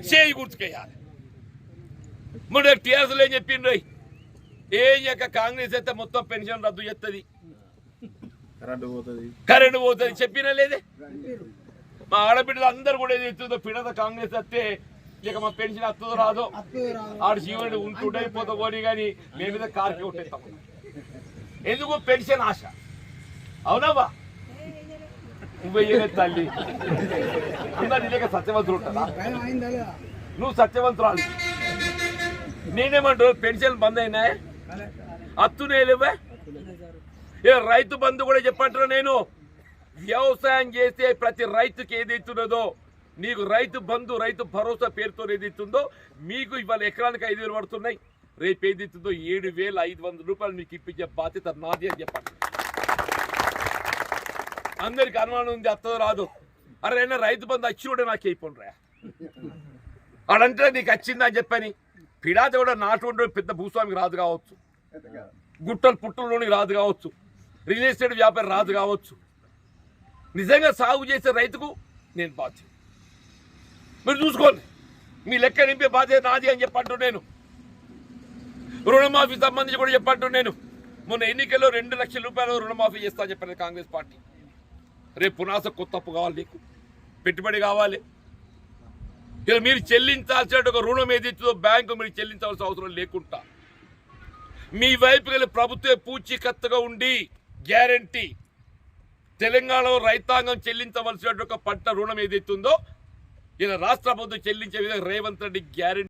చేయి గుర్తుకేయాలి. మరి టీఆర్ఎస్లో ఏం చెప్పిండ్రు? ఏం యొక్క కాంగ్రెస్ అయితే మొత్తం పెన్షన్ రద్దు చేస్తుంది, కరెంటు పోతుంది చెప్పినా లేదే. మా ఆడబిడ్డలు అందరు కూడా ఏది ఎత్తుందో పిడత కాంగ్రెస్ వస్తే ఇక మా పెన్షన్ వస్తుందో రాదో ఆడు జీవనుడు ఉంటుండైపోతా పోనీ కానీ మేము మీద కార్కి కొట్టేస్తాం. ఎందుకు? పెన్షన్ ఆశ. అవునావా? నువ్వు తల్లి అందరు లేక సత్యవంతులు ఉంటారా? నువ్వు సత్యవంతురాలు. నేనేమంటారు? పెన్షన్ బంద్ అయినాయి, అత్తునే లేవా? రైతు బంధు కూడా చెప్పంటారు. నేను వ్యవసాయం చేసే ప్రతి రైతుకి ఏదైతున్నదో నీకు రైతు బంధు రైతు భరోసా పేరుతో ఏదైతుందో మీకు ఇవాళ ఎకరానికి 5,000 పడుతున్నాయి. రేపు ఏదైతుందో 7,500 రూపాయలు మీకు ఇప్పించే బాధ్యత నాది అని చెప్పండి. అందరికి అనుమానం ఉంది అత్తదో రాదు. అరే అయినా రైతు బంధు వచ్చి కూడా నాకు అయిపోండి అడంటే నీకు వచ్చిందని చెప్పని పిడాత కూడా నాటు ఉండే పెద్ద భూస్వామికి రాదు కావచ్చు, గుట్టలు పుట్టల్లోనికి రాదు కావచ్చు, రియల్ ఎస్టేట్ వ్యాపారం రాదు కావచ్చు. నిజంగా సాగు చేసే రైతుకు నేను బాధ్యత. మీరు చూసుకోండి, మీ లెక్క నింపే బాధ్యత నాది అని చెప్పంటూ నేను. రుణమాఫీ సంబంధించి కూడా చెప్పంటూ నేను. మొన్న ఎన్నికల్లో 2 లక్షల రూపాయలు రుణమాఫీ చేస్తా అని చెప్పాను కాంగ్రెస్ పార్టీ. రేపు పునాస కొత్త అప్పు కావాలి, నీకు పెట్టుబడి కావాలి. ఇలా మీరు చెల్లించాల్సిన ఒక రుణం ఏదైతుందో బ్యాంకు మీరు చెల్లించాల్సిన అవసరం లేకుండా మీ వైపు వెళ్ళి ప్రభుత్వ పూచీకత్తుగా ఉండి గ్యారంటీ తెలంగాణలో రైతాంగం చెల్లించవలసిన ఒక పంట రుణం ఏదైతుందో ఇలా రాష్ట్ర ప్రభుత్వం చెల్లించే విధంగా రేవంత్ రెడ్డి గ్యారంటీ